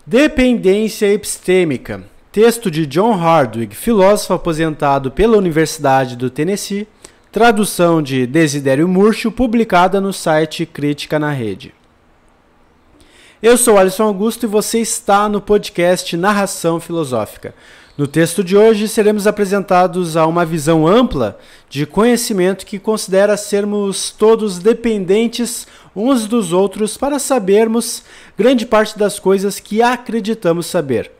Dependência epistêmica. Texto de John Hardwig, filósofo aposentado pela Universidade do Tennessee. Tradução de Desidério Murcho, publicada no site Crítica na Rede. Eu sou Alisson Augusto e você está no podcast Narração Filosófica. No texto de hoje, seremos apresentados a uma visão ampla de conhecimento que considera sermos todos dependentes uns dos outros para sabermos grande parte das coisas que acreditamos saber.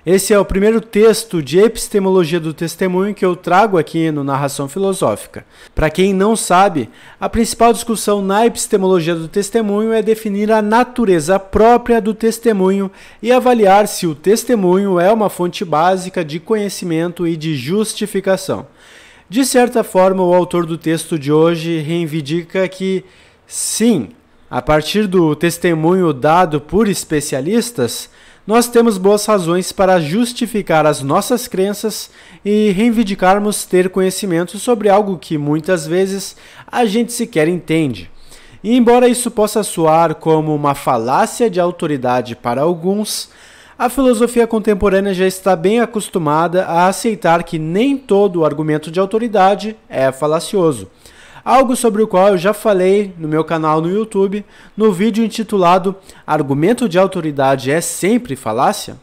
Esse é o primeiro texto de epistemologia do testemunho que eu trago aqui no Narração Filosófica. Para quem não sabe, a principal discussão na epistemologia do testemunho é definir a natureza própria do testemunho e avaliar se o testemunho é uma fonte básica de conhecimento e de justificação. De certa forma, o autor do texto de hoje reivindica que, sim, a partir do testemunho dado por especialistas, nós temos boas razões para justificar as nossas crenças e reivindicarmos ter conhecimento sobre algo que muitas vezes a gente sequer entende. E embora isso possa soar como uma falácia de autoridade para alguns, a filosofia contemporânea já está bem acostumada a aceitar que nem todo argumento de autoridade é falacioso. Algo sobre o qual eu já falei no meu canal no YouTube, no vídeo intitulado Argumento de autoridade é sempre falácia?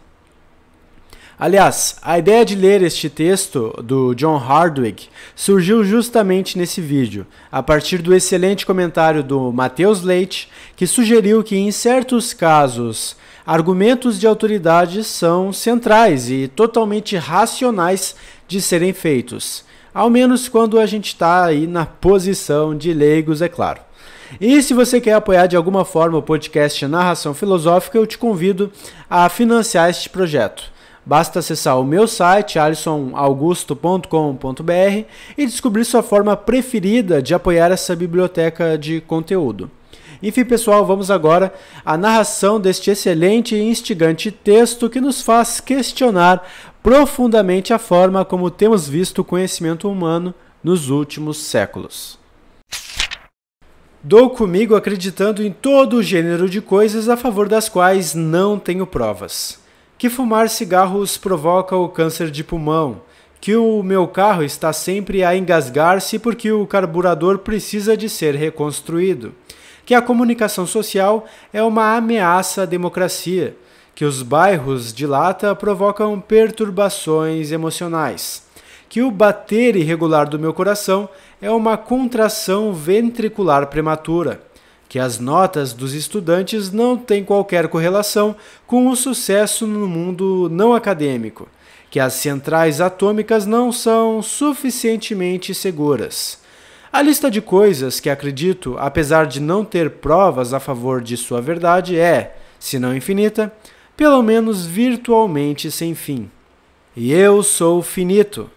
Aliás, a ideia de ler este texto do John Hardwig surgiu justamente nesse vídeo, a partir do excelente comentário do Matheus Leite, que sugeriu que em certos casos, argumentos de autoridade são centrais e totalmente racionais de serem feitos. Ao menos quando a gente está aí na posição de leigos, é claro. E se você quer apoiar de alguma forma o podcast Narração Filosófica, eu te convido a financiar este projeto. Basta acessar o meu site, alisonaugusto.com.br, e descobrir sua forma preferida de apoiar essa biblioteca de conteúdo. Enfim, pessoal, vamos agora à narração deste excelente e instigante texto que nos faz questionar profundamente a forma como temos visto o conhecimento humano nos últimos séculos. Dou comigo acreditando em todo o gênero de coisas a favor das quais não tenho provas. Que fumar cigarros provoca o câncer de pulmão, que o meu carro está sempre a engasgar-se porque o carburador precisa de ser reconstruído, que a comunicação social é uma ameaça à democracia, que os bairros de lata provocam perturbações emocionais, que o bater irregular do meu coração é uma contração ventricular prematura, que as notas dos estudantes não têm qualquer correlação com o sucesso no mundo não acadêmico, que as centrais atômicas não são suficientemente seguras. A lista de coisas que acredito, apesar de não ter provas a favor de sua verdade, é, se não infinita, pelo menos virtualmente sem fim. E eu sou finito.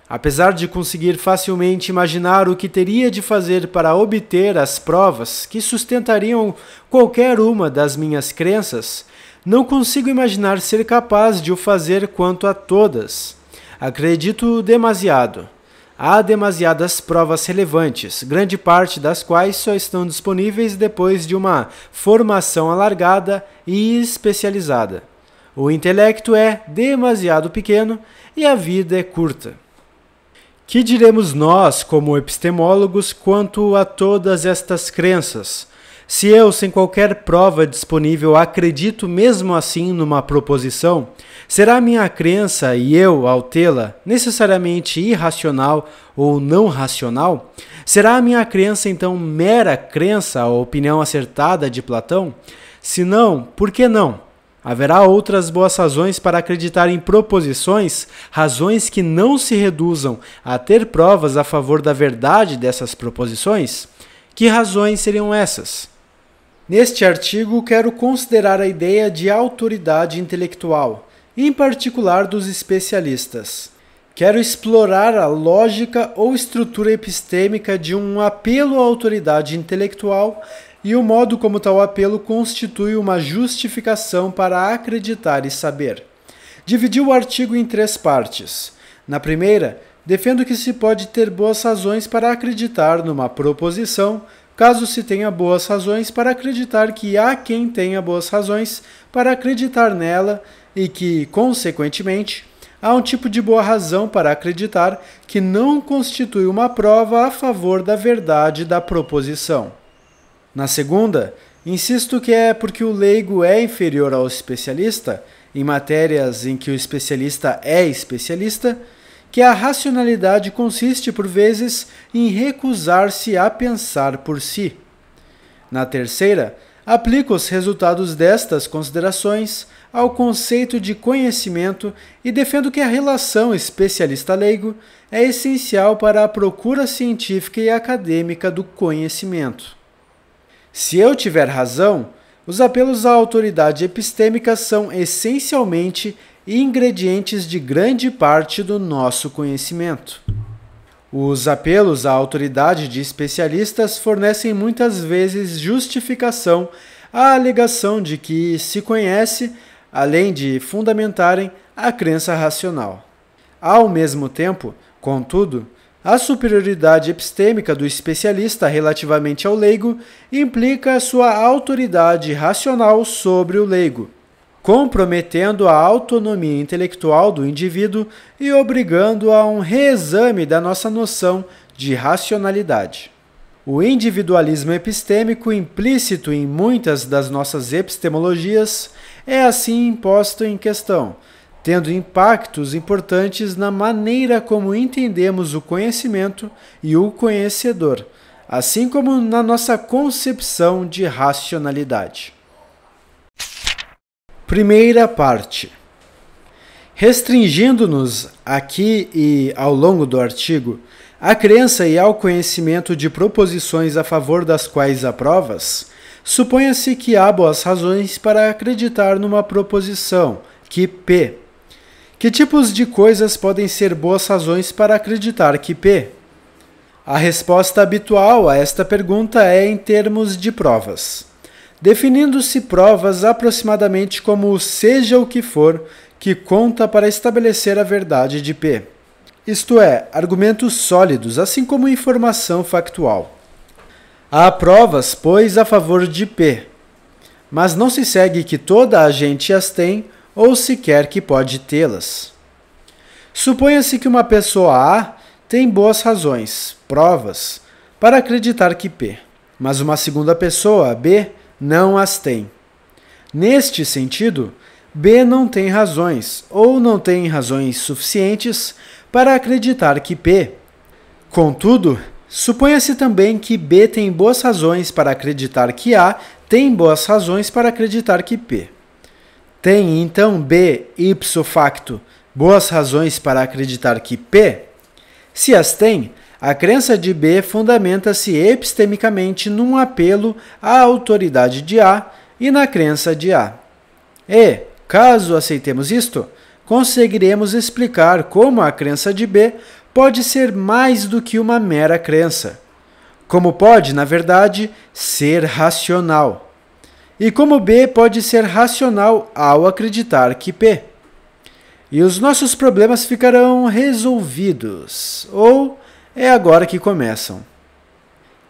Apesar de conseguir facilmente imaginar o que teria de fazer para obter as provas que sustentariam qualquer uma das minhas crenças, não consigo imaginar ser capaz de o fazer quanto a todas. Acredito demasiado. Há demasiadas provas relevantes, grande parte das quais só estão disponíveis depois de uma formação alargada e especializada. O intelecto é demasiado pequeno e a vida é curta. Que diremos nós, como epistemólogos, quanto a todas estas crenças? Se eu, sem qualquer prova disponível, acredito mesmo assim numa proposição, será minha crença e eu, ao tê-la, necessariamente irracional ou não racional? Será a minha crença, então, mera crença, a opinião acertada de Platão? Se não, por que não? Haverá outras boas razões para acreditar em proposições, razões que não se reduzam a ter provas a favor da verdade dessas proposições? Que razões seriam essas? Neste artigo, quero considerar a ideia de autoridade intelectual, em particular dos especialistas. Quero explorar a lógica ou estrutura epistêmica de um apelo à autoridade intelectual e o modo como tal apelo constitui uma justificação para acreditar e saber. Dividi o artigo em 3 partes. Na primeira, defendo que se pode ter boas razões para acreditar numa proposição caso se tenha boas razões para acreditar que há quem tenha boas razões para acreditar nela e que, consequentemente, há um tipo de boa razão para acreditar que não constitui uma prova a favor da verdade da proposição. Na segunda, insisto que é porque o leigo é inferior ao especialista, em matérias em que o especialista é especialista, que a racionalidade consiste, por vezes, em recusar-se a pensar por si. Na terceira, aplico os resultados destas considerações ao conceito de conhecimento e defendo que a relação especialista-leigo é essencial para a procura científica e acadêmica do conhecimento. Se eu tiver razão, os apelos à autoridade epistêmica são essencialmente ingredientes de grande parte do nosso conhecimento. Os apelos à autoridade de especialistas fornecem muitas vezes justificação à alegação de que se conhece, além de fundamentarem a crença racional. Ao mesmo tempo, contudo, a superioridade epistêmica do especialista relativamente ao leigo implica a sua autoridade racional sobre o leigo, comprometendo a autonomia intelectual do indivíduo e obrigando a um reexame da nossa noção de racionalidade. O individualismo epistêmico implícito em muitas das nossas epistemologias é assim posto em questão, tendo impactos importantes na maneira como entendemos o conhecimento e o conhecedor, assim como na nossa concepção de racionalidade. Primeira parte. Restringindo-nos aqui e ao longo do artigo à crença e ao conhecimento de proposições a favor das quais há provas, suponha-se que há boas razões para acreditar numa proposição, que P. Que tipos de coisas podem ser boas razões para acreditar que P? A resposta habitual a esta pergunta é em termos de provas, definindo-se provas aproximadamente como seja o que for que conta para estabelecer a verdade de P. Isto é, argumentos sólidos, assim como informação factual. Há provas, pois, a favor de P, mas não se segue que toda a gente as tem ou sequer que pode tê-las. Suponha-se que uma pessoa A tem boas razões, provas, para acreditar que P, mas uma segunda pessoa, B, não as tem. Neste sentido, B não tem razões, ou não tem razões suficientes para acreditar que P. Contudo, suponha-se também que B tem boas razões para acreditar que A tem boas razões para acreditar que P. Tem, então, B, ipso facto, boas razões para acreditar que P? Se as tem, a crença de B fundamenta-se epistemicamente num apelo à autoridade de A e na crença de A. E, caso aceitemos isto, conseguiremos explicar como a crença de B pode ser mais do que uma mera crença. Como pode, na verdade, ser racional. E como B pode ser racional ao acreditar que P. E os nossos problemas ficarão resolvidos. Ou é agora que começam?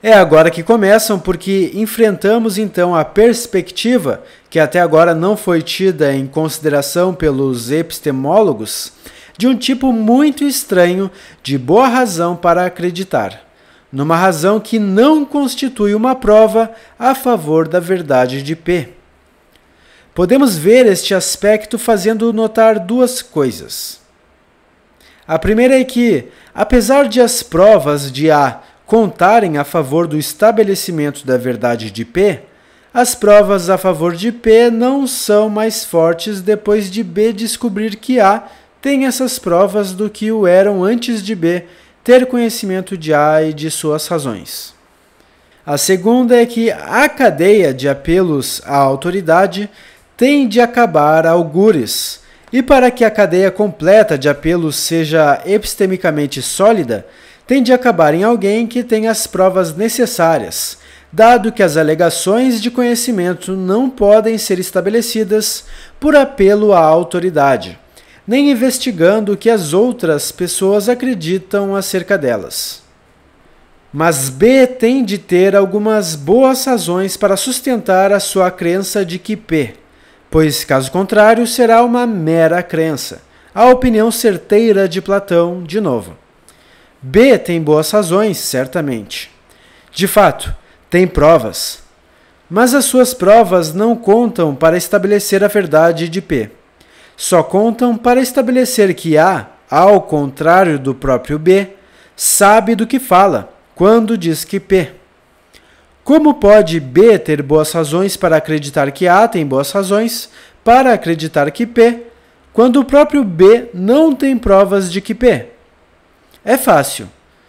É agora que começam porque enfrentamos então a perspectiva, que até agora não foi tida em consideração pelos epistemólogos, de um tipo muito estranho de boa razão para acreditar, numa razão que não constitui uma prova a favor da verdade de P. Podemos ver este aspecto fazendo notar duas coisas. A primeira é que, apesar de as provas de A contarem a favor do estabelecimento da verdade de P, as provas a favor de P não são mais fortes depois de B descobrir que A tem essas provas do que o eram antes de B ter conhecimento de A e de suas razões. A segunda é que a cadeia de apelos à autoridade tem de acabar a algures, e para que a cadeia completa de apelos seja epistemicamente sólida, tem de acabar em alguém que tenha as provas necessárias, dado que as alegações de conhecimento não podem ser estabelecidas por apelo à autoridade, nem investigando o que as outras pessoas acreditam acerca delas. Mas B tem de ter algumas boas razões para sustentar a sua crença de que P, pois, caso contrário, será uma mera crença. A opinião certeira de Platão, de novo. B tem boas razões, certamente. De fato, tem provas. Mas as suas provas não contam para estabelecer a verdade de P. Só contam para estabelecer que A, ao contrário do próprio B, sabe do que fala quando diz que P. Como pode B ter boas razões para acreditar que A tem boas razões para acreditar que P, quando o próprio B não tem provas de que P? É fácil.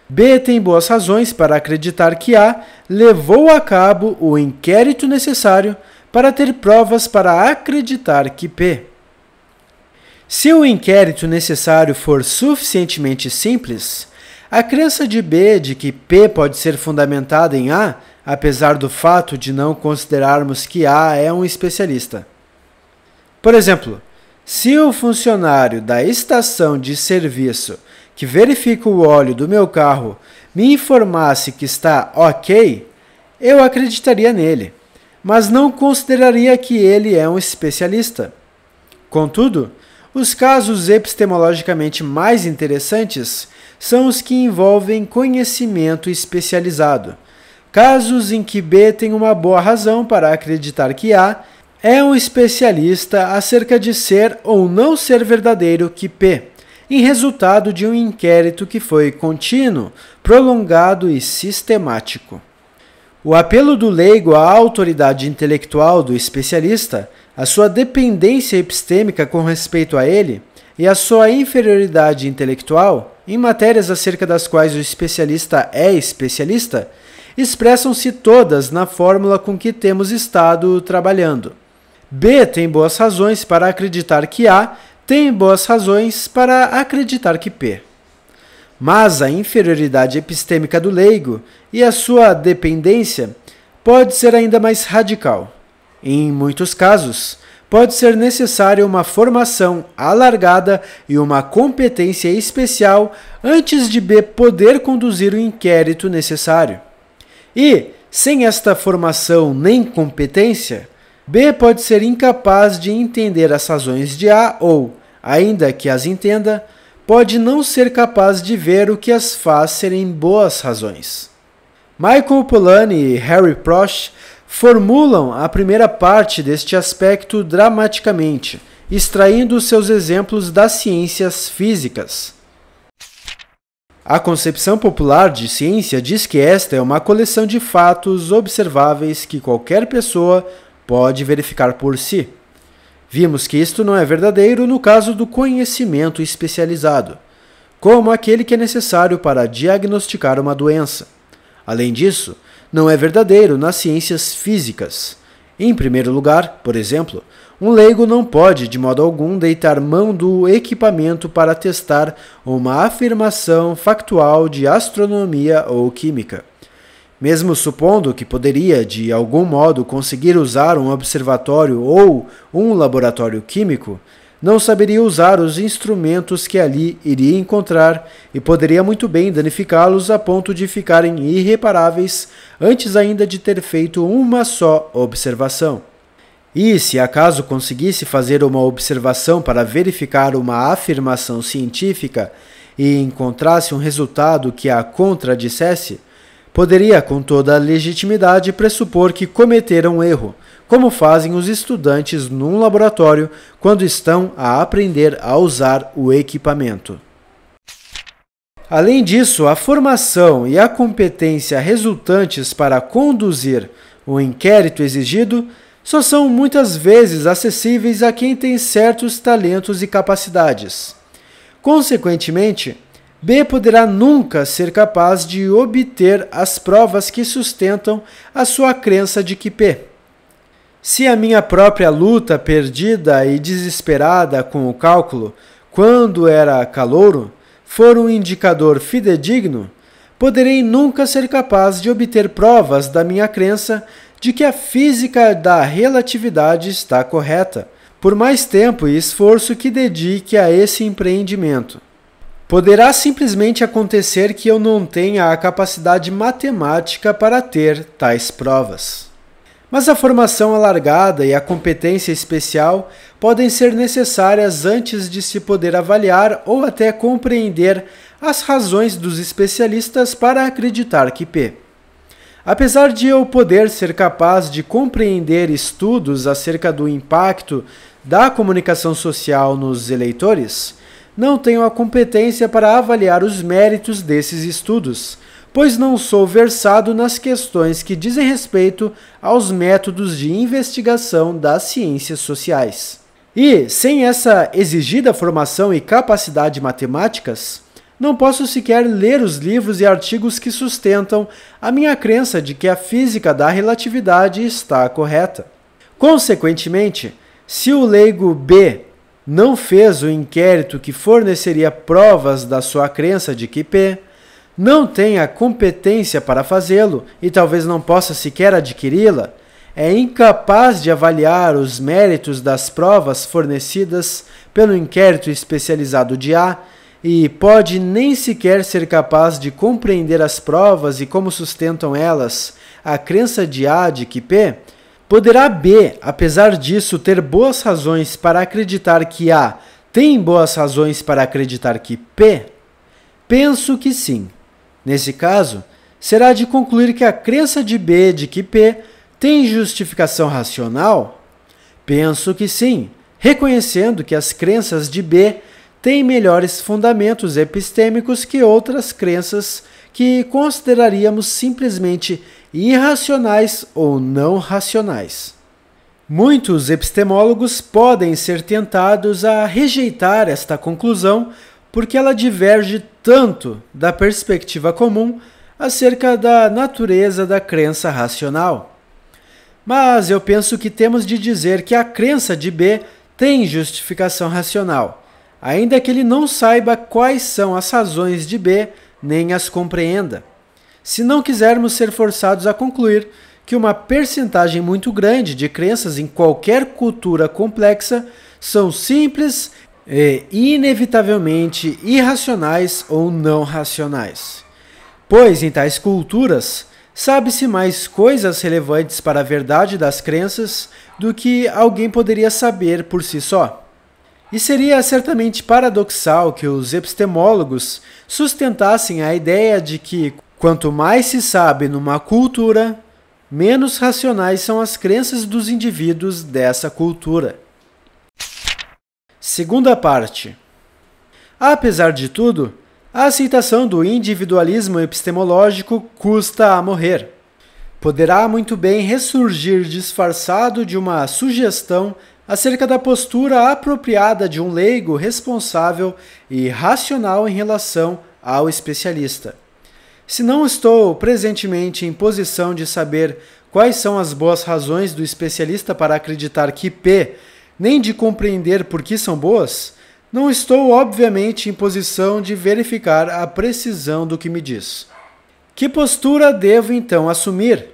B tem boas razões para acreditar que A levou a cabo o inquérito necessário para ter provas para acreditar que P. Se o inquérito necessário for suficientemente simples, a crença de B de que P pode ser fundamentada em A, apesar do fato de não considerarmos que A é um especialista. Por exemplo, se o funcionário da estação de serviço que verifica o óleo do meu carro me informasse que está ok, eu acreditaria nele, mas não consideraria que ele é um especialista. Contudo, os casos epistemologicamente mais interessantes são os que envolvem conhecimento especializado, casos em que B tem uma boa razão para acreditar que A é um especialista acerca de ser ou não ser verdadeiro que P, em resultado de um inquérito que foi contínuo, prolongado e sistemático. O apelo do leigo à autoridade intelectual do especialista, a sua dependência epistêmica com respeito a ele e a sua inferioridade intelectual, em matérias acerca das quais o especialista é especialista, expressam-se todas na fórmula com que temos estado trabalhando. B tem boas razões para acreditar que A tem boas razões para acreditar que P. Mas a inferioridade epistêmica do leigo e a sua dependência pode ser ainda mais radical. Em muitos casos, pode ser necessária uma formação alargada e uma competência especial antes de B poder conduzir o inquérito necessário. E, sem esta formação nem competência, B pode ser incapaz de entender as razões de A ou, ainda que as entenda, pode não ser capaz de ver o que as faz serem boas razões. Michael Polanyi e Harry Prosch formulam a primeira parte deste aspecto dramaticamente, extraindo seus exemplos das ciências físicas. A concepção popular de ciência diz que esta é uma coleção de fatos observáveis que qualquer pessoa pode verificar por si. Vimos que isto não é verdadeiro no caso do conhecimento especializado, como aquele que é necessário para diagnosticar uma doença. Além disso, não é verdadeiro nas ciências físicas. Em primeiro lugar, por exemplo, um leigo não pode, de modo algum, deitar mão do equipamento para testar uma afirmação factual de astronomia ou química. Mesmo supondo que poderia, de algum modo, conseguir usar um observatório ou um laboratório químico, não saberia usar os instrumentos que ali iria encontrar e poderia muito bem danificá-los a ponto de ficarem irreparáveis antes ainda de ter feito uma só observação. E, se acaso conseguisse fazer uma observação para verificar uma afirmação científica e encontrasse um resultado que a contradissesse, poderia com toda a legitimidade pressupor que cometeram um erro, como fazem os estudantes num laboratório quando estão a aprender a usar o equipamento. Além disso, a formação e a competência resultantes para conduzir o inquérito exigido só são muitas vezes acessíveis a quem tem certos talentos e capacidades. Consequentemente, B poderá nunca ser capaz de obter as provas que sustentam a sua crença de que P. Se a minha própria luta perdida e desesperada com o cálculo, quando era calouro, for um indicador fidedigno, poderei nunca ser capaz de obter provas da minha crença de que a física da relatividade está correta, por mais tempo e esforço que dedique a esse empreendimento. Poderá simplesmente acontecer que eu não tenha a capacidade matemática para ter tais provas. Mas a formação alargada e a competência especial podem ser necessárias antes de se poder avaliar ou até compreender as razões dos especialistas para acreditar que P. Apesar de eu poder ser capaz de compreender estudos acerca do impacto da comunicação social nos eleitores, não tenho a competência para avaliar os méritos desses estudos, pois não sou versado nas questões que dizem respeito aos métodos de investigação das ciências sociais. E, sem essa exigida formação e capacidade matemáticas, não posso sequer ler os livros e artigos que sustentam a minha crença de que a física da relatividade está correta. Consequentemente, se o leigo B não fez o inquérito que forneceria provas da sua crença de que P, não tem a competência para fazê-lo e talvez não possa sequer adquiri-la, é incapaz de avaliar os méritos das provas fornecidas pelo inquérito especializado de A, e pode nem sequer ser capaz de compreender as provas e como sustentam elas a crença de A de que P, poderá B, apesar disso, ter boas razões para acreditar que A tem boas razões para acreditar que P? Penso que sim. Nesse caso, será de concluir que a crença de B de que P tem justificação racional? Penso que sim, reconhecendo que as crenças de B têm melhores fundamentos epistêmicos que outras crenças que consideraríamos simplesmente irracionais ou não racionais. Muitos epistemólogos podem ser tentados a rejeitar esta conclusão porque ela diverge tanto da perspectiva comum acerca da natureza da crença racional. Mas eu penso que temos de dizer que a crença de B tem justificação racional, ainda que ele não saiba quais são as razões de B, nem as compreenda. Se não quisermos ser forçados a concluir que uma percentagem muito grande de crenças em qualquer cultura complexa são simples e inevitavelmente irracionais ou não racionais. Pois em tais culturas, sabe-se mais coisas relevantes para a verdade das crenças do que alguém poderia saber por si só. E seria certamente paradoxal que os epistemólogos sustentassem a ideia de que, quanto mais se sabe numa cultura, menos racionais são as crenças dos indivíduos dessa cultura. Segunda parte. Apesar de tudo, a aceitação do individualismo epistemológico custa a morrer. Poderá muito bem ressurgir disfarçado de uma sugestão acerca da postura apropriada de um leigo responsável e racional em relação ao especialista. Se não estou presentemente em posição de saber quais são as boas razões do especialista para acreditar que P, nem de compreender por que são boas, não estou obviamente em posição de verificar a precisão do que me diz. Que postura devo então assumir?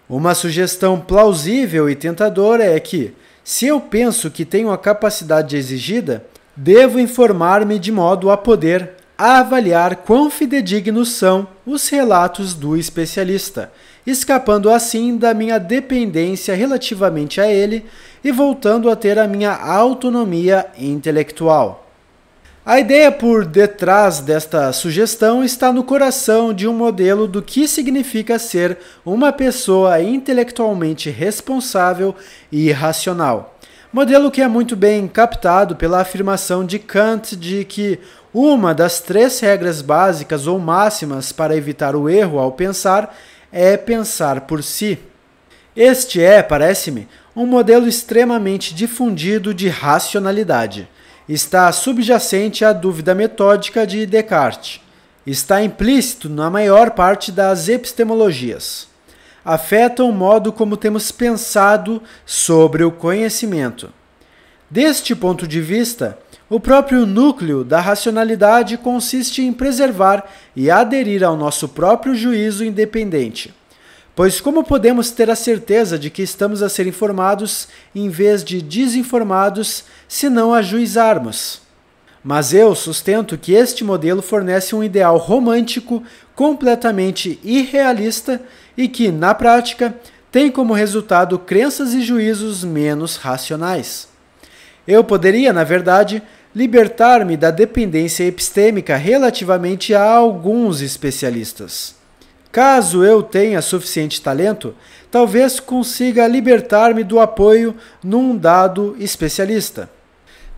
Uma sugestão plausível e tentadora é que, se eu penso que tenho a capacidade exigida, devo informar-me de modo a poder avaliar quão fidedignos são os relatos do especialista, escapando assim da minha dependência relativamente a ele e voltando a ter a minha autonomia intelectual. A ideia por detrás desta sugestão está no coração de um modelo do que significa ser uma pessoa intelectualmente responsável e racional. Modelo que é muito bem captado pela afirmação de Kant de que uma das 3 regras básicas ou máximas para evitar o erro ao pensar é pensar por si. Este é, parece-me, um modelo extremamente difundido de racionalidade. Está subjacente à dúvida metódica de Descartes. Está implícito na maior parte das epistemologias. Afeta o modo como temos pensado sobre o conhecimento. Deste ponto de vista, o próprio núcleo da racionalidade consiste em preservar e aderir ao nosso próprio juízo independente. Pois como podemos ter a certeza de que estamos a ser informados em vez de desinformados se não ajuizarmos? Mas eu sustento que este modelo fornece um ideal romântico completamente irrealista e que, na prática, tem como resultado crenças e juízos menos racionais. Eu poderia, na verdade, libertar-me da dependência epistêmica relativamente a alguns especialistas. Caso eu tenha suficiente talento, talvez consiga libertar-me do apoio num dado especialista.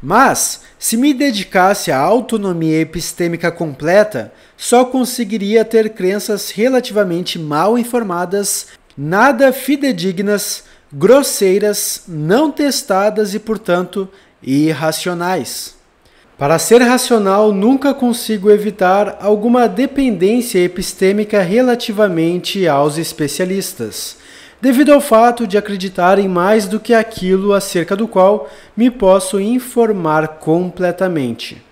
Mas, se me dedicasse à autonomia epistêmica completa, só conseguiria ter crenças relativamente mal informadas, nada fidedignas, grosseiras, não testadas e, portanto, irracionais. Para ser racional, nunca consigo evitar alguma dependência epistêmica relativamente aos especialistas, devido ao fato de acreditar em mais do que aquilo acerca do qual me posso informar completamente.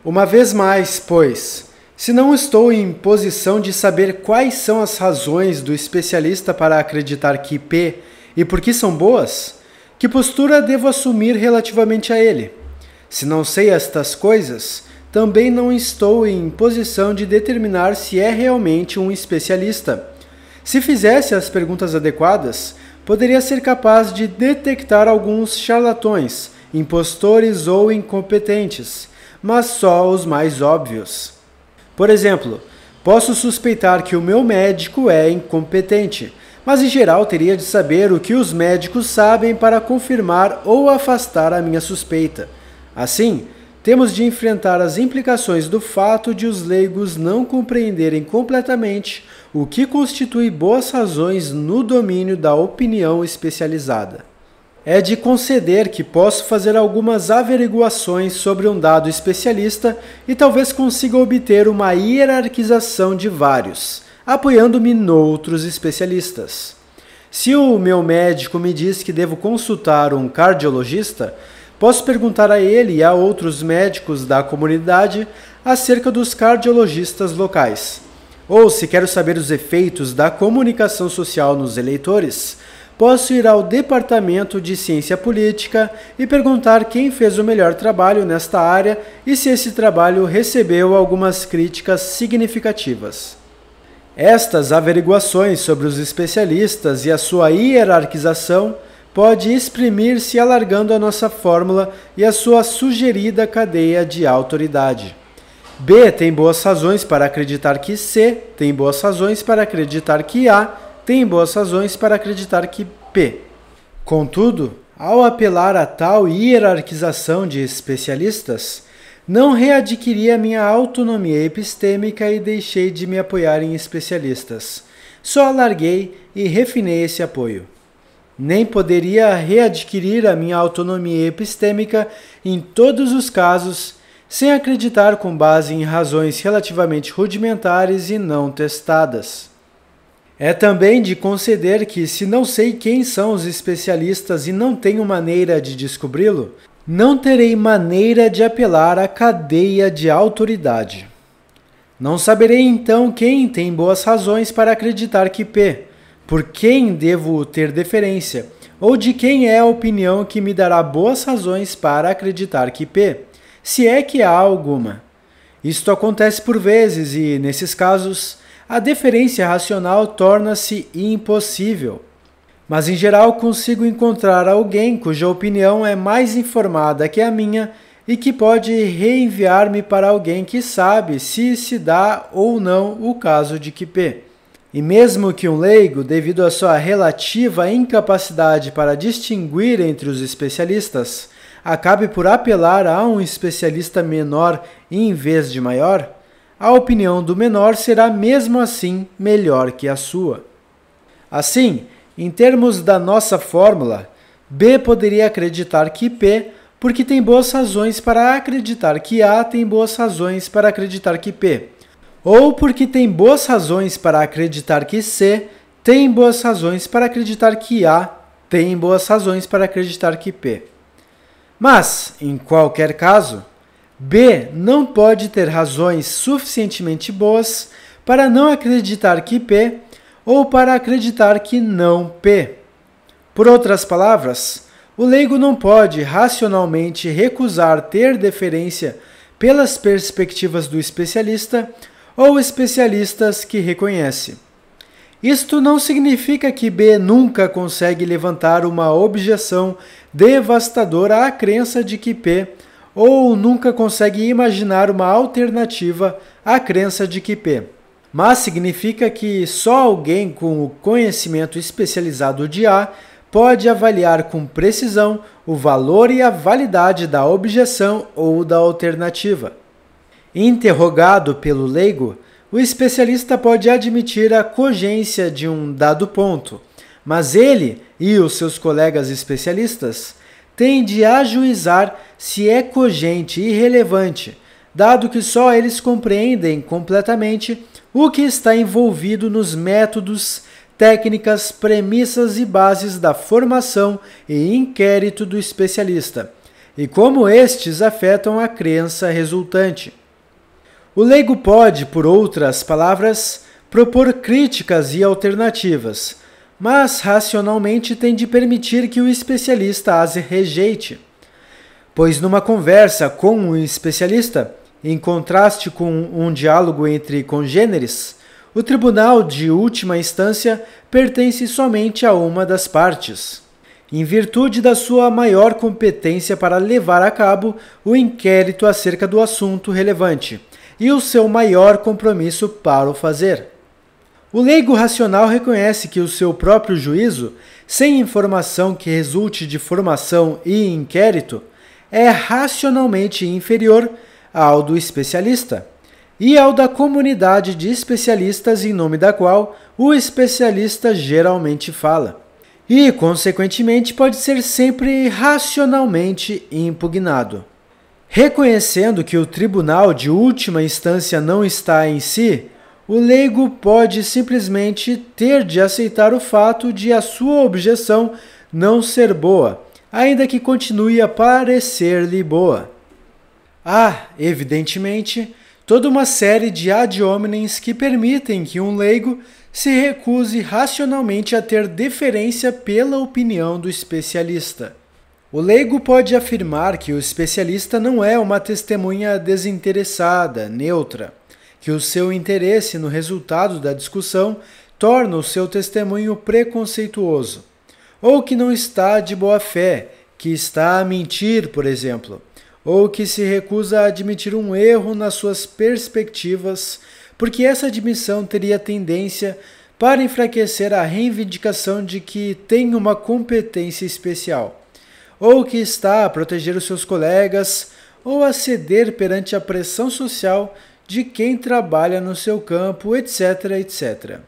Uma vez mais, pois, se não estou em posição de saber quais são as razões do especialista para acreditar que P e por que são boas, que postura devo assumir relativamente a ele? Se não sei estas coisas, também não estou em posição de determinar se é realmente um especialista. Se fizesse as perguntas adequadas, poderia ser capaz de detectar alguns charlatões, impostores ou incompetentes, mas só os mais óbvios. Por exemplo, posso suspeitar que o meu médico é incompetente, mas em geral teria de saber o que os médicos sabem para confirmar ou afastar a minha suspeita. Assim, temos de enfrentar as implicações do fato de os leigos não compreenderem completamente o que constitui boas razões no domínio da opinião especializada. É de conceder que posso fazer algumas averiguações sobre um dado especialista e talvez consiga obter uma hierarquização de vários, apoiando-me noutros especialistas. Se o meu médico me diz que devo consultar um cardiologista, posso perguntar a ele e a outros médicos da comunidade acerca dos cardiologistas locais. Ou, se quero saber os efeitos da comunicação social nos eleitores, posso ir ao Departamento de Ciência Política e perguntar quem fez o melhor trabalho nesta área e se esse trabalho recebeu algumas críticas significativas. Estas averiguações sobre os especialistas e a sua hierarquização pode exprimir-se alargando a nossa fórmula e a sua sugerida cadeia de autoridade. B tem boas razões para acreditar que C tem boas razões para acreditar que A tem boas razões para acreditar que P. Contudo, ao apelar a tal hierarquização de especialistas, não readquiri a minha autonomia epistêmica e deixei de me apoiar em especialistas. Só alarguei e refinei esse apoio. Nem poderia readquirir a minha autonomia epistêmica em todos os casos, sem acreditar com base em razões relativamente rudimentares e não testadas. É também de conceder que, se não sei quem são os especialistas e não tenho maneira de descobri-lo, não terei maneira de apelar à cadeia de autoridade. Não saberei então quem tem boas razões para acreditar que P, por quem devo ter deferência, ou de quem é a opinião que me dará boas razões para acreditar que P, se é que há alguma. Isto acontece por vezes e, nesses casos, a deferência racional torna-se impossível. Mas, em geral, consigo encontrar alguém cuja opinião é mais informada que a minha e que pode reenviar-me para alguém que sabe se se dá ou não o caso de que P. E mesmo que um leigo, devido à sua relativa incapacidade para distinguir entre os especialistas, acabe por apelar a um especialista menor em vez de maior, a opinião do menor será mesmo assim melhor que a sua. Assim, em termos da nossa fórmula, B poderia acreditar que P, porque tem boas razões para acreditar que A tem boas razões para acreditar que P. Ou porque tem boas razões para acreditar que C tem boas razões para acreditar que A tem boas razões para acreditar que P. Mas, em qualquer caso, B não pode ter razões suficientemente boas para não acreditar que P ou para acreditar que não P. Por outras palavras, o leigo não pode racionalmente recusar ter deferência pelas perspectivas do especialista ou especialistas que reconhece. Isto não significa que B nunca consegue levantar uma objeção devastadora à crença de que P, ou nunca consegue imaginar uma alternativa à crença de que P. Mas significa que só alguém com o conhecimento especializado de A pode avaliar com precisão o valor e a validade da objeção ou da alternativa. Interrogado pelo leigo, o especialista pode admitir a cogência de um dado ponto, mas ele e os seus colegas especialistas têm de ajuizar se é cogente e relevante, dado que só eles compreendem completamente o que está envolvido nos métodos, técnicas, premissas e bases da formação e inquérito do especialista, e como estes afetam a crença resultante. O leigo pode, por outras palavras, propor críticas e alternativas, mas racionalmente tem de permitir que o especialista as rejeite. Pois numa conversa com um especialista, em contraste com um diálogo entre congêneres, o tribunal de última instância pertence somente a uma das partes, em virtude da sua maior competência para levar a cabo o inquérito acerca do assunto relevante e o seu maior compromisso para o fazer. O leigo racional reconhece que o seu próprio juízo, sem informação que resulte de formação e inquérito, é racionalmente inferior ao do especialista e ao da comunidade de especialistas em nome da qual o especialista geralmente fala, e, consequentemente, pode ser sempre racionalmente impugnado. Reconhecendo que o tribunal de última instância não está em si, o leigo pode simplesmente ter de aceitar o fato de a sua objeção não ser boa, ainda que continue a parecer-lhe boa. Há, evidentemente, toda uma série de ad hominems que permitem que um leigo se recuse racionalmente a ter deferência pela opinião do especialista. O leigo pode afirmar que o especialista não é uma testemunha desinteressada, neutra, que o seu interesse no resultado da discussão torna o seu testemunho preconceituoso, ou que não está de boa fé, que está a mentir, por exemplo, ou que se recusa a admitir um erro nas suas perspectivas, porque essa admissão teria tendência para enfraquecer a reivindicação de que tem uma competência especial, ou que está a proteger os seus colegas, ou a ceder perante a pressão social de quem trabalha no seu campo, etc., etc.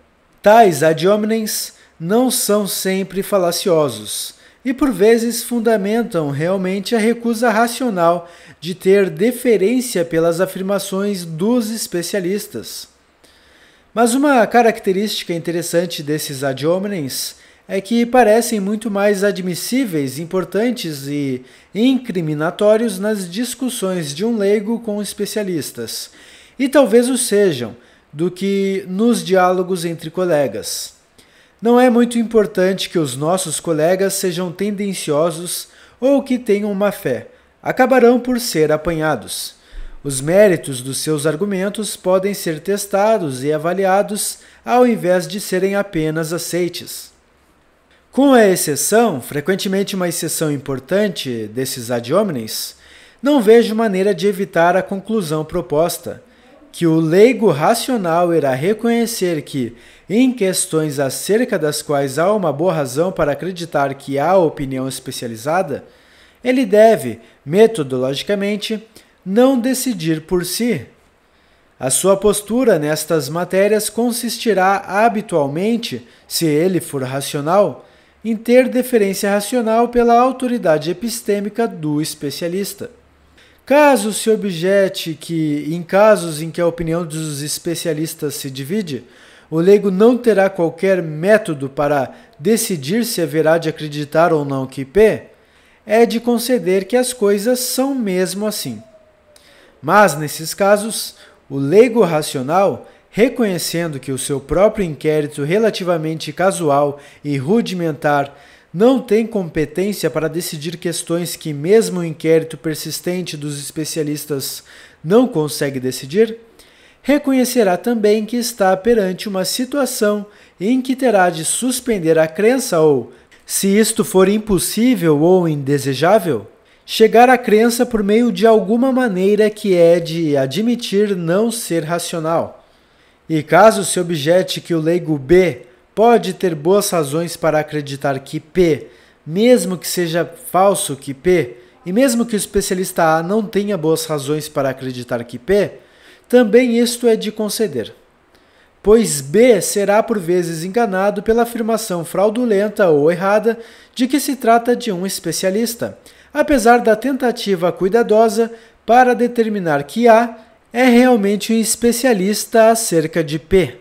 Tais ad hominems não são sempre falaciosos, e por vezes fundamentam realmente a recusa racional de ter deferência pelas afirmações dos especialistas. Mas uma característica interessante desses ad hominems é que parecem muito mais admissíveis, importantes e incriminatórios nas discussões de um leigo com especialistas, e talvez o sejam, do que nos diálogos entre colegas. Não é muito importante que os nossos colegas sejam tendenciosos ou que tenham má fé, acabarão por ser apanhados. Os méritos dos seus argumentos podem ser testados e avaliados ao invés de serem apenas aceites. Com a exceção, frequentemente uma exceção importante desses ad hominems, não vejo maneira de evitar a conclusão proposta, que o leigo racional irá reconhecer que, em questões acerca das quais há uma boa razão para acreditar que há opinião especializada, ele deve, metodologicamente, não decidir por si. A sua postura nestas matérias consistirá habitualmente, se ele for racional, em ter deferência racional pela autoridade epistêmica do especialista. Caso se objete que, em casos em que a opinião dos especialistas se divide, o leigo não terá qualquer método para decidir se haverá de acreditar ou não que P, é de conceder que as coisas são mesmo assim. Mas, nesses casos, o leigo racional, reconhecendo que o seu próprio inquérito relativamente casual e rudimentar não tem competência para decidir questões que mesmo o inquérito persistente dos especialistas não consegue decidir, reconhecerá também que está perante uma situação em que terá de suspender a crença ou, se isto for impossível ou indesejável, chegar à crença por meio de alguma maneira que é de admitir não ser racional. E caso se objete que o leigo B pode ter boas razões para acreditar que P, mesmo que seja falso que P, e mesmo que o especialista A não tenha boas razões para acreditar que P, também isto é de conceder. Pois B será por vezes enganado pela afirmação fraudulenta ou errada de que se trata de um especialista, apesar da tentativa cuidadosa para determinar que A é realmente um especialista acerca de P.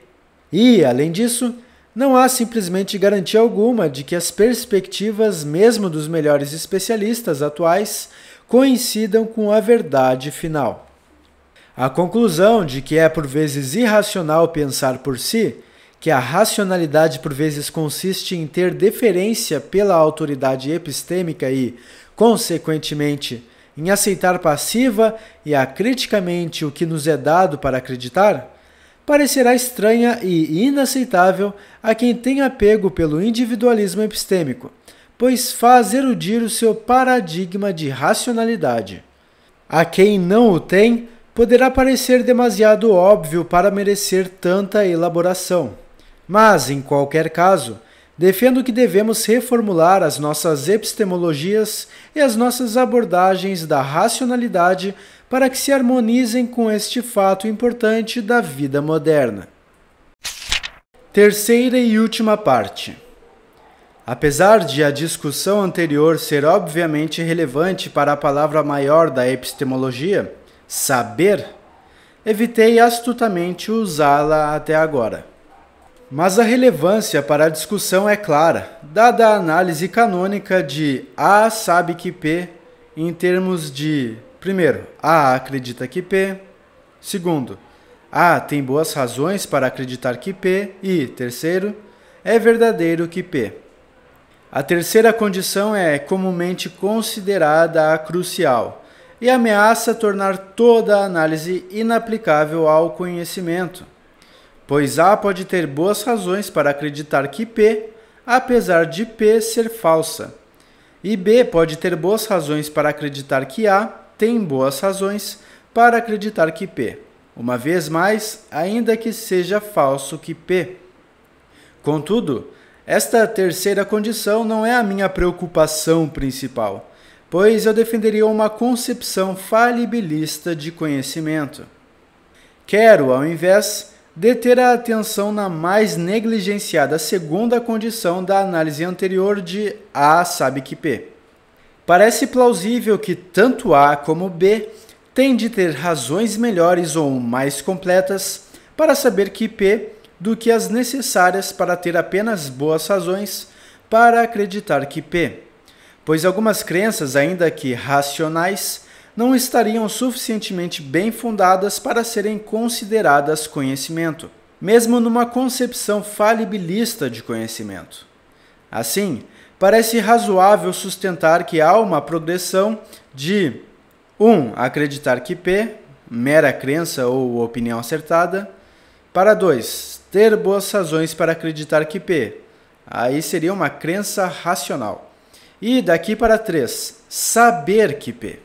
E, além disso, não há simplesmente garantia alguma de que as perspectivas, mesmo dos melhores especialistas atuais, coincidam com a verdade final. A conclusão de que é por vezes irracional pensar por si, que a racionalidade por vezes consiste em ter deferência pela autoridade epistêmica e, consequentemente, em aceitar passiva e acriticamente o que nos é dado para acreditar, parecerá estranha e inaceitável a quem tem apego pelo individualismo epistêmico, pois faz erudir o seu paradigma de racionalidade. A quem não o tem, poderá parecer demasiado óbvio para merecer tanta elaboração. Mas, em qualquer caso, defendo que devemos reformular as nossas epistemologias e as nossas abordagens da racionalidade para que se harmonizem com este fato importante da vida moderna. Terceira e última parte. Apesar de a discussão anterior ser obviamente relevante para a palavra maior da epistemologia, saber, evitei astutamente usá-la até agora. Mas a relevância para a discussão é clara, dada a análise canônica de A sabe que P, em termos de, primeiro, A acredita que P, segundo, A tem boas razões para acreditar que P e, terceiro, é verdadeiro que P. A terceira condição é comumente considerada a crucial e ameaça tornar toda a análise inaplicável ao conhecimento, pois A pode ter boas razões para acreditar que P, apesar de P ser falsa, e B pode ter boas razões para acreditar que A tem boas razões para acreditar que P, uma vez mais, ainda que seja falso que P. Contudo, esta terceira condição não é a minha preocupação principal, pois eu defenderia uma concepção falibilista de conhecimento. Quero, ao invés, deter a atenção na mais negligenciada segunda condição da análise anterior de A sabe que P. Parece plausível que tanto A como B têm de ter razões melhores ou mais completas para saber que P do que as necessárias para ter apenas boas razões para acreditar que P, pois algumas crenças, ainda que racionais, não estariam suficientemente bem fundadas para serem consideradas conhecimento, mesmo numa concepção falibilista de conhecimento. Assim, parece razoável sustentar que há uma progressão de 1. Acreditar que P, mera crença ou opinião acertada, para 2. Ter boas razões para acreditar que P, aí seria uma crença racional. E daqui para 3, saber que P.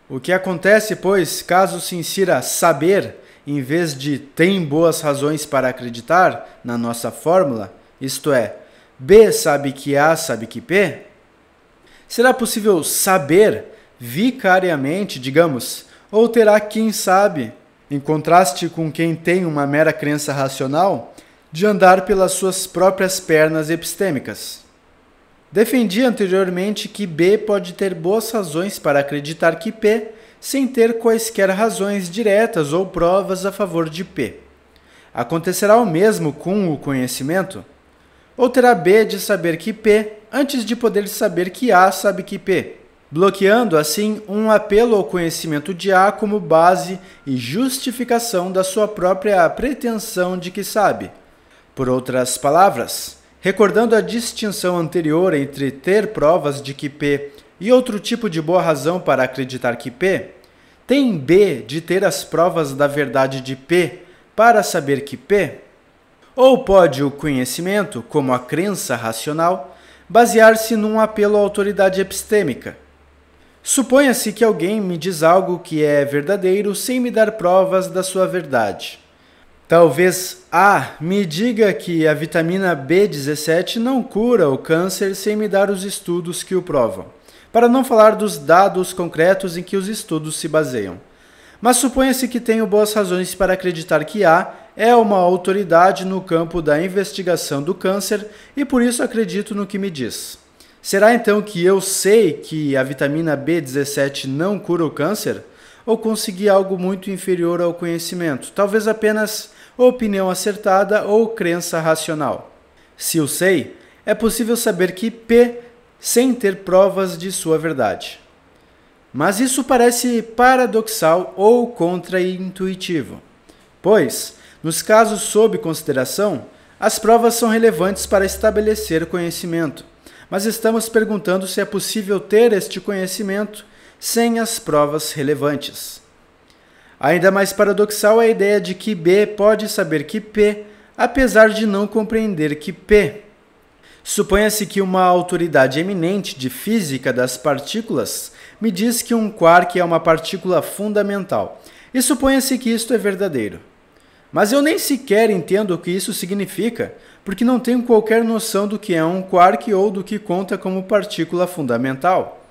O que acontece, pois, caso se insira saber, em vez de tem boas razões para acreditar, na nossa fórmula, isto é, B sabe que A sabe que P? Será possível saber vicariamente, digamos, ou terá quem sabe, em contraste com quem tem uma mera crença racional, de andar pelas suas próprias pernas epistêmicas? Defendi anteriormente que B pode ter boas razões para acreditar que P, sem ter quaisquer razões diretas ou provas a favor de P. Acontecerá o mesmo com o conhecimento? Ou terá B de saber que P antes de poder saber que A sabe que P, bloqueando assim um apelo ao conhecimento de A como base e justificação da sua própria pretensão de que sabe? Por outras palavras, Recordando a distinção anterior entre ter provas de que P e outro tipo de boa razão para acreditar que P, tem B de ter as provas da verdade de P para saber que P? Ou pode o conhecimento, como a crença racional, basear-se num apelo à autoridade epistêmica? Suponha-se que alguém me diz algo que é verdadeiro sem me dar provas da sua verdade. Talvez A me diga que a vitamina B17 não cura o câncer sem me dar os estudos que o provam, para não falar dos dados concretos em que os estudos se baseiam. Mas suponha-se que tenho boas razões para acreditar que A é uma autoridade no campo da investigação do câncer e por isso acredito no que me diz. Será então que eu sei que a vitamina B17 não cura o câncer? Ou consegui algo muito inferior ao conhecimento, talvez apenas opinião acertada ou crença racional? Se o sei, é possível saber que P sem ter provas de sua verdade. Mas isso parece paradoxal ou contraintuitivo, pois, nos casos sob consideração, as provas são relevantes para estabelecer conhecimento, mas estamos perguntando se é possível ter este conhecimento sem as provas relevantes. Ainda mais paradoxal é a ideia de que B pode saber que P, apesar de não compreender que P. Suponha-se que uma autoridade eminente de física das partículas me diz que um quark é uma partícula fundamental, e suponha-se que isto é verdadeiro. Mas eu nem sequer entendo o que isso significa, porque não tenho qualquer noção do que é um quark ou do que conta como partícula fundamental.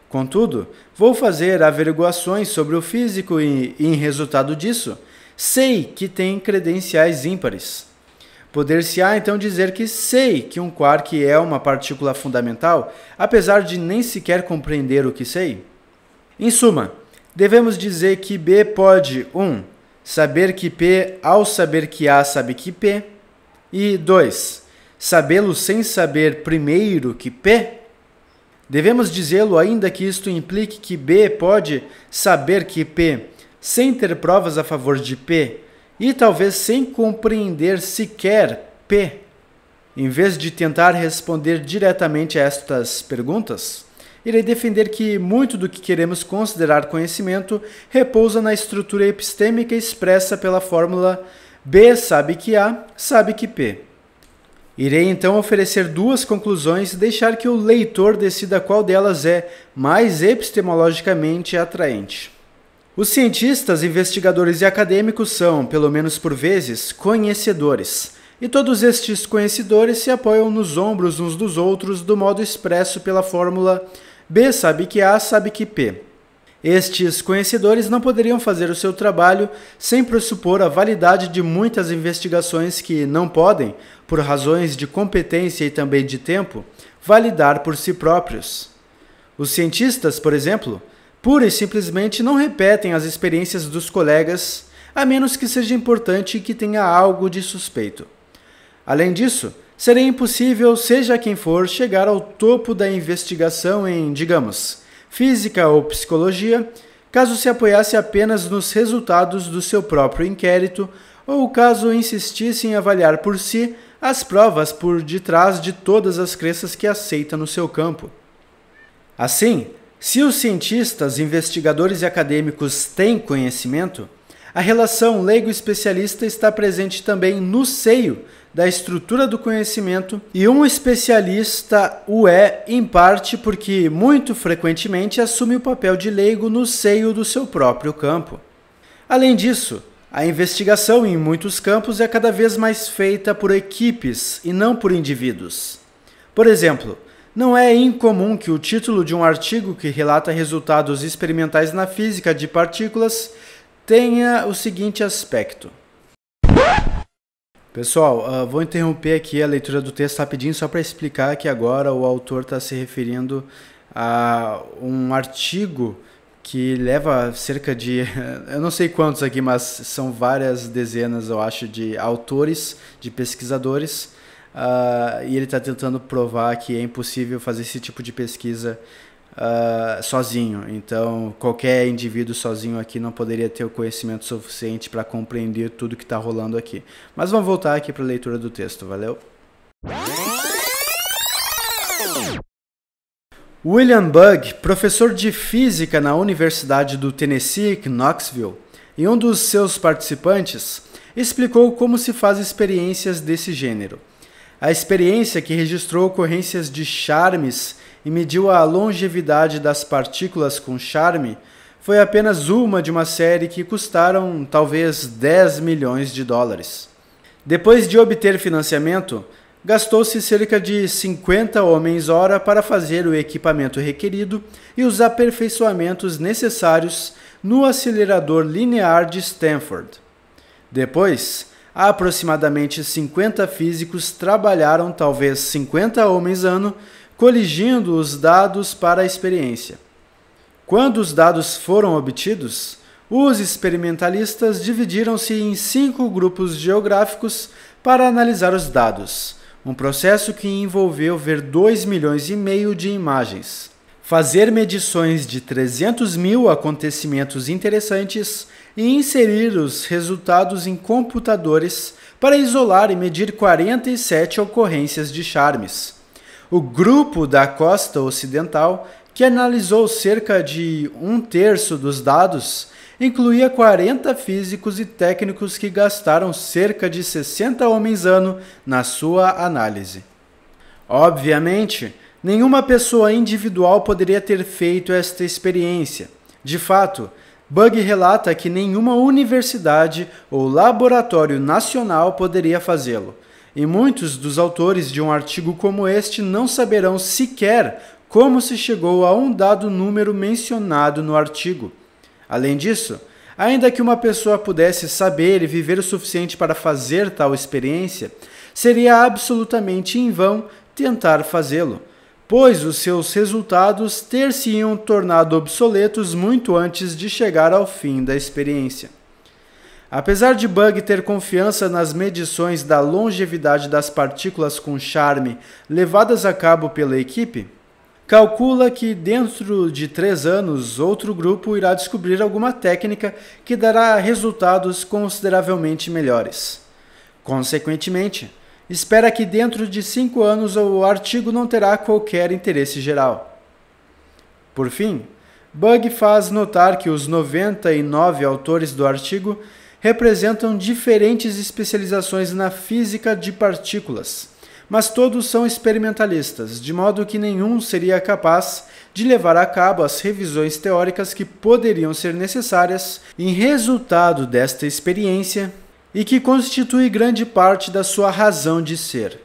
Contudo, vou fazer averiguações sobre o físico e, em resultado disso, sei que tem credenciais ímpares. Poder-se-á então dizer que sei que um quark é uma partícula fundamental, apesar de nem sequer compreender o que sei? Em suma, devemos dizer que B pode 1. Saber que P ao saber que A sabe que P, e 2. Sabê-lo sem saber primeiro que P? Devemos dizê-lo ainda que isto implique que B pode saber que P sem ter provas a favor de P e talvez sem compreender sequer P. Em vez de tentar responder diretamente a estas perguntas, irei defender que muito do que queremos considerar conhecimento repousa na estrutura epistêmica expressa pela fórmula B sabe que A sabe que P. Irei então oferecer duas conclusões e deixar que o leitor decida qual delas é mais epistemologicamente atraente. Os cientistas, investigadores e acadêmicos são, pelo menos por vezes, conhecedores, e todos estes conhecedores se apoiam nos ombros uns dos outros do modo expresso pela fórmula B sabe que A sabe que P. Estes conhecedores não poderiam fazer o seu trabalho sem pressupor a validade de muitas investigações que não podem, por razões de competência e também de tempo, validar por si próprios. Os cientistas, por exemplo, pura e simplesmente não repetem as experiências dos colegas, a menos que seja importante e que tenha algo de suspeito. Além disso, seria impossível, seja quem for, chegar ao topo da investigação em, digamos, física ou psicologia, caso se apoiasse apenas nos resultados do seu próprio inquérito ou caso insistisse em avaliar por si as provas por detrás de todas as crenças que aceita no seu campo. Assim, se os cientistas, investigadores e acadêmicos têm conhecimento, a relação leigo-especialista está presente também no seio da estrutura do conhecimento e um especialista o é, em parte, porque muito frequentemente assume o papel de leigo no seio do seu próprio campo. Além disso, a investigação em muitos campos é cada vez mais feita por equipes e não por indivíduos. Por exemplo, não é incomum que o título de um artigo que relata resultados experimentais na física de partículas tenha o seguinte aspecto. Pessoal, vou interromper aqui a leitura do texto rapidinho só para explicar que agora o autor está se referindo a um artigo que leva cerca de, eu não sei quantos aqui, mas são várias dezenas, eu acho, de autores, de pesquisadores, e ele está tentando provar que é impossível fazer esse tipo de pesquisa sozinho. Então, qualquer indivíduo sozinho aqui não poderia ter o conhecimento suficiente para compreender tudo que está rolando aqui. Mas vamos voltar aqui para a leitura do texto, valeu? William Bugg, professor de física na Universidade do Tennessee, em Knoxville, e um dos seus participantes, explicou como se faz experiências desse gênero. A experiência, que registrou ocorrências de charmes e mediu a longevidade das partículas com charme, foi apenas uma de uma série que custaram talvez 10 milhões de dólares. Depois de obter financiamento, gastou-se cerca de 50 homens-hora para fazer o equipamento requerido e os aperfeiçoamentos necessários no acelerador linear de Stanford. Depois, aproximadamente 50 físicos trabalharam talvez 50 homens-ano coligindo os dados para a experiência. Quando os dados foram obtidos, os experimentalistas dividiram-se em 5 grupos geográficos para analisar os dados, um processo que envolveu ver 2,5 milhões de imagens, fazer medições de 300 mil acontecimentos interessantes e inserir os resultados em computadores para isolar e medir 47 ocorrências de charmes. O grupo da costa ocidental, que analisou cerca de 1/3 dos dados, incluía 40 físicos e técnicos que gastaram cerca de 60 homens-ano na sua análise. Obviamente, nenhuma pessoa individual poderia ter feito esta experiência. De fato, Bugg relata que nenhuma universidade ou laboratório nacional poderia fazê-lo, e muitos dos autores de um artigo como este não saberão sequer como se chegou a um dado número mencionado no artigo. Além disso, ainda que uma pessoa pudesse saber e viver o suficiente para fazer tal experiência, seria absolutamente em vão tentar fazê-lo, pois os seus resultados ter-se-iam tornado obsoletos muito antes de chegar ao fim da experiência. Apesar de Bugg ter confiança nas medições da longevidade das partículas com charme levadas a cabo pela equipe, calcula que dentro de 3 anos outro grupo irá descobrir alguma técnica que dará resultados consideravelmente melhores. Consequentemente, espera que dentro de 5 anos o artigo não terá qualquer interesse geral. Por fim, Bugg faz notar que os 99 autores do artigo representam diferentes especializações na física de partículas, mas todos são experimentalistas, de modo que nenhum seria capaz de levar a cabo as revisões teóricas que poderiam ser necessárias em resultado desta experiência e que constitui grande parte da sua razão de ser.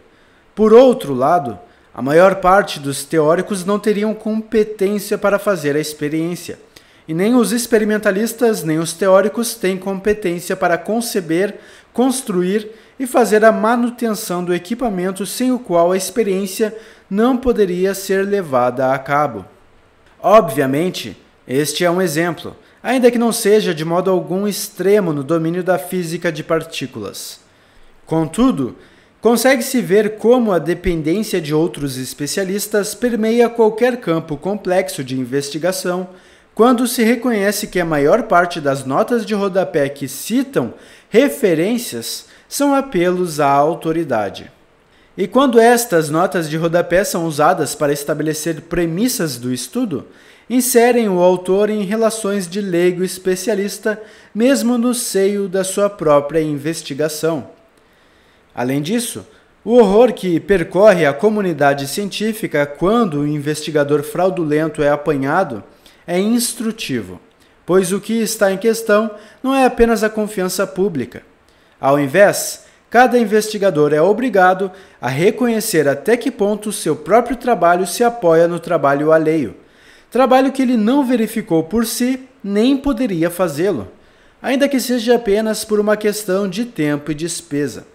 Por outro lado, a maior parte dos teóricos não teriam competência para fazer a experiência, e nem os experimentalistas nem os teóricos têm competência para conceber, construir e fazer a manutenção do equipamento sem o qual a experiência não poderia ser levada a cabo. Obviamente, este é um exemplo, ainda que não seja de modo algum extremo no domínio da física de partículas. Contudo, consegue-se ver como a dependência de outros especialistas permeia qualquer campo complexo de investigação, quando se reconhece que a maior parte das notas de rodapé que citam referências são apelos à autoridade. E quando estas notas de rodapé são usadas para estabelecer premissas do estudo, inserem o autor em relações de leigo especialista, mesmo no seio da sua própria investigação. Além disso, o horror que percorre a comunidade científica quando o investigador fraudulento é apanhado é instrutivo, pois o que está em questão não é apenas a confiança pública. Ao invés, cada investigador é obrigado a reconhecer até que ponto seu próprio trabalho se apoia no trabalho alheio, trabalho que ele não verificou por si nem poderia fazê-lo, ainda que seja apenas por uma questão de tempo e despesa.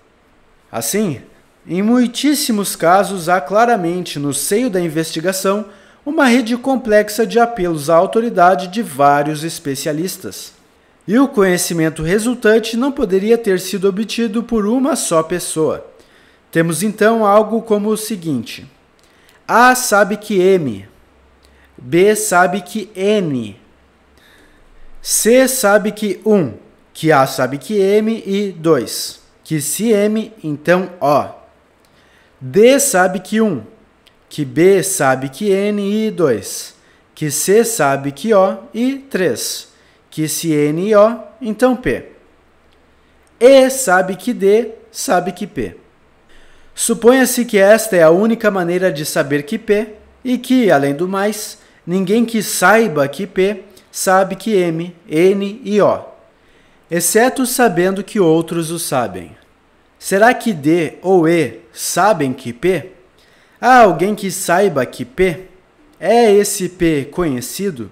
Assim, em muitíssimos casos há claramente no seio da investigação uma rede complexa de apelos à autoridade de vários especialistas. E o conhecimento resultante não poderia ter sido obtido por uma só pessoa. Temos então algo como o seguinte: A sabe que M, B sabe que N, C sabe que 1, que A sabe que M e 2, que se M, então O. D sabe que 1, que B sabe que N e 2, que C sabe que O e 3, que se N e O, então P. E sabe que D sabe que P. Suponha-se que esta é a única maneira de saber que P e que, além do mais, ninguém que saiba que P sabe que M, N e O, exceto sabendo que outros o sabem. Será que D ou E sabem que P? Há alguém que saiba que P? É esse P conhecido?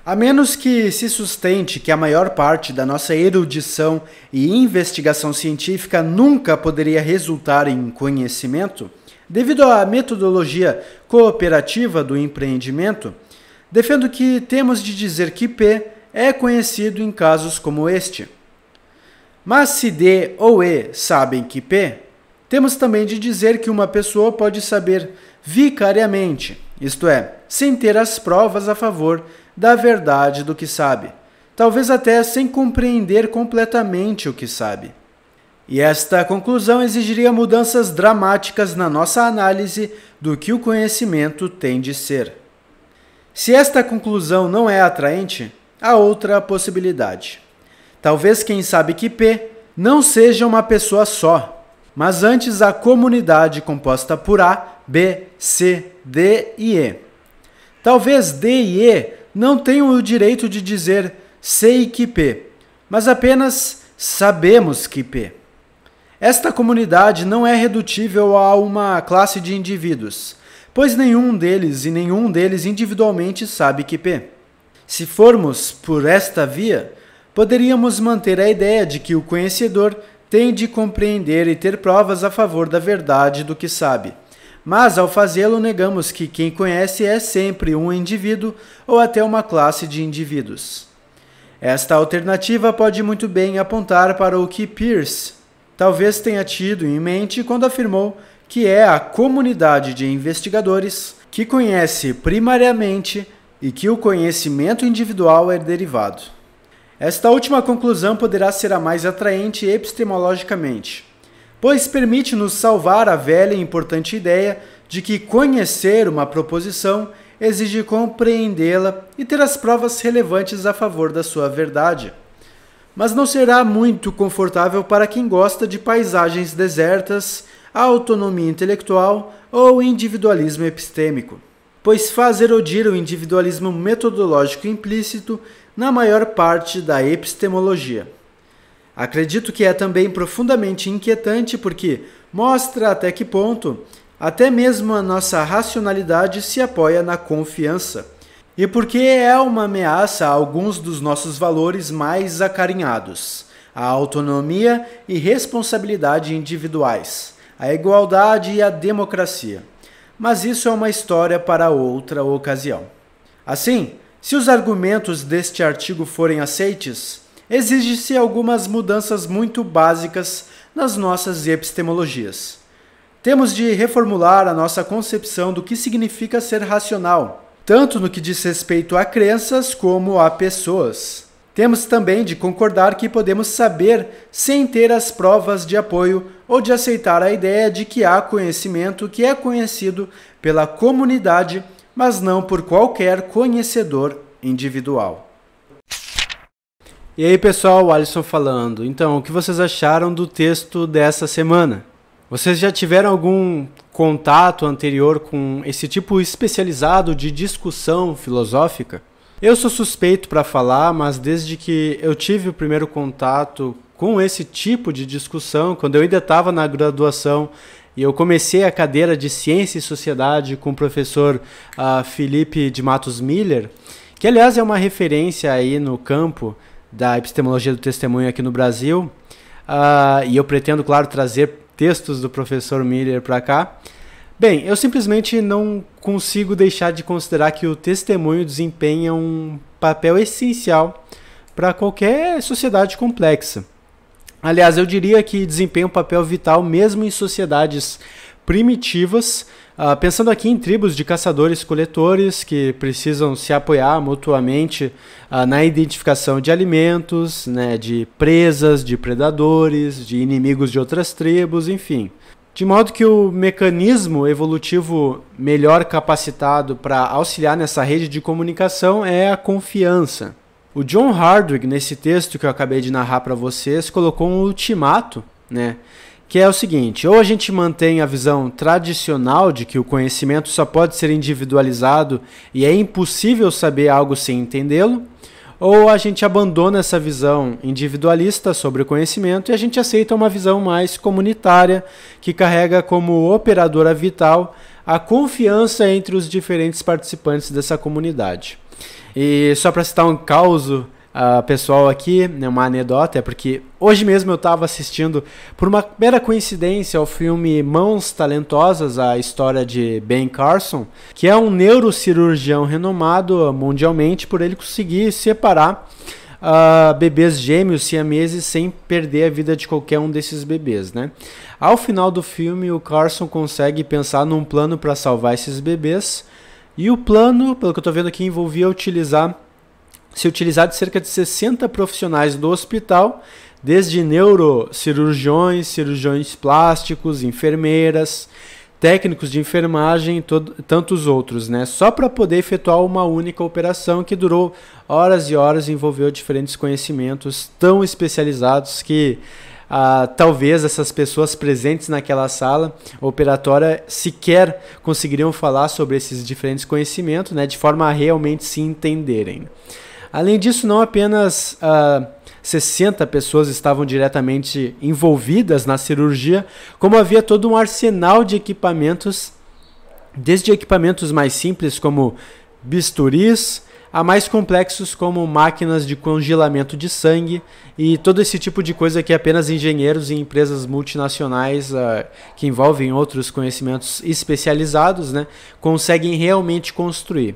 A menos que se sustente que a maior parte da nossa erudição e investigação científica nunca poderia resultar em conhecimento, devido à metodologia cooperativa do empreendimento, defendo que temos de dizer que P é conhecido em casos como este. Mas se D ou E sabem que P, temos também de dizer que uma pessoa pode saber vicariamente, isto é, sem ter as provas a favor da verdade do que sabe, talvez até sem compreender completamente o que sabe. E esta conclusão exigiria mudanças dramáticas na nossa análise do que o conhecimento tem de ser. Se esta conclusão não é atraente, há outra possibilidade. Talvez quem sabe que P não seja uma pessoa só, mas antes a comunidade composta por A, B, C, D e E. Talvez D e E não tenham o direito de dizer sei que P, mas apenas sabemos que P. Esta comunidade não é redutível a uma classe de indivíduos, pois nenhum deles individualmente sabe que P. Se formos por esta via, poderíamos manter a ideia de que o conhecedor tem de compreender e ter provas a favor da verdade do que sabe. Mas, ao fazê-lo, negamos que quem conhece é sempre um indivíduo ou até uma classe de indivíduos. Esta alternativa pode muito bem apontar para o que Peirce talvez tenha tido em mente quando afirmou que é a comunidade de investigadores que conhece primariamente e que o conhecimento individual é derivado. Esta última conclusão poderá ser a mais atraente epistemologicamente, pois permite-nos salvar a velha e importante ideia de que conhecer uma proposição exige compreendê-la e ter as provas relevantes a favor da sua verdade. Mas não será muito confortável para quem gosta de paisagens desertas, autonomia intelectual ou individualismo epistêmico, pois faz erodir o individualismo metodológico implícito na maior parte da epistemologia. Acredito que é também profundamente inquietante porque mostra até que ponto até mesmo a nossa racionalidade se apoia na confiança, e porque é uma ameaça a alguns dos nossos valores mais acarinhados, a autonomia e responsabilidade individuais, a igualdade e a democracia. Mas isso é uma história para outra ocasião. Assim, se os argumentos deste artigo forem aceites, exige-se algumas mudanças muito básicas nas nossas epistemologias. Temos de reformular a nossa concepção do que significa ser racional, tanto no que diz respeito a crenças como a pessoas. Temos também de concordar que podemos saber sem ter as provas de apoio ou de aceitar a ideia de que há conhecimento que é conhecido pela comunidade, mas não por qualquer conhecedor individual. E aí pessoal, Alisson falando. Então, o que vocês acharam do texto dessa semana? Vocês já tiveram algum contato anterior com esse tipo especializado de discussão filosófica? Eu sou suspeito para falar, mas desde que eu tive o primeiro contato com esse tipo de discussão, quando eu ainda estava na graduação e eu comecei a cadeira de Ciência e Sociedade com o professor Felipe de Matos Miller, que aliás é uma referência aí no campo da epistemologia do testemunho aqui no Brasil, e eu pretendo, claro, trazer textos do professor Miller para cá. Bem, eu simplesmente não consigo deixar de considerar que o testemunho desempenha um papel essencial para qualquer sociedade complexa. Aliás, eu diria que desempenha um papel vital mesmo em sociedades primitivas, pensando aqui em tribos de caçadores-coletores que precisam se apoiar mutuamente na identificação de alimentos, né, de presas, de predadores, de inimigos de outras tribos, enfim. De modo que o mecanismo evolutivo melhor capacitado para auxiliar nessa rede de comunicação é a confiança. O John Hardwick, nesse texto que eu acabei de narrar para vocês, colocou um ultimato, né? Que é o seguinte: ou a gente mantém a visão tradicional de que o conhecimento só pode ser individualizado e é impossível saber algo sem entendê-lo, ou a gente abandona essa visão individualista sobre o conhecimento e a gente aceita uma visão mais comunitária, que carrega como operadora vital a confiança entre os diferentes participantes dessa comunidade. E só para citar um caso pessoal aqui, né, uma anedota, é porque hoje mesmo eu estava assistindo, por uma mera coincidência, ao filme Mãos Talentosas, a história de Ben Carson, que é um neurocirurgião renomado mundialmente por ele conseguir separar bebês gêmeos siameses sem perder a vida de qualquer um desses bebês, né? Ao final do filme, o Carson consegue pensar num plano para salvar esses bebês, e o plano, pelo que eu estou vendo aqui, envolvia se utilizar de cerca de 60 profissionais do hospital, desde neurocirurgiões, cirurgiões plásticos, enfermeiras, técnicos de enfermagem e tantos outros, né? Só para poder efetuar uma única operação que durou horas e horas e envolveu diferentes conhecimentos tão especializados que talvez essas pessoas presentes naquela sala operatória sequer conseguiriam falar sobre esses diferentes conhecimentos, né? De forma a realmente se entenderem. Além disso, não apenas 60 pessoas estavam diretamente envolvidas na cirurgia, como havia todo um arsenal de equipamentos, desde equipamentos mais simples como bisturis, a mais complexos como máquinas de congelamento de sangue e todo esse tipo de coisa que apenas engenheiros e empresas multinacionais que envolvem outros conhecimentos especializados, né, conseguem realmente construir.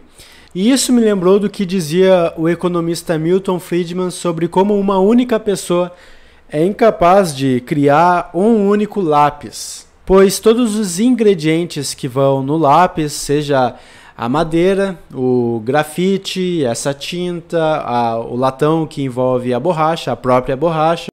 E isso me lembrou do que dizia o economista Milton Friedman sobre como uma única pessoa é incapaz de criar um único lápis, pois todos os ingredientes que vão no lápis, seja a madeira, o grafite, essa tinta, o latão que envolve a borracha, a própria borracha,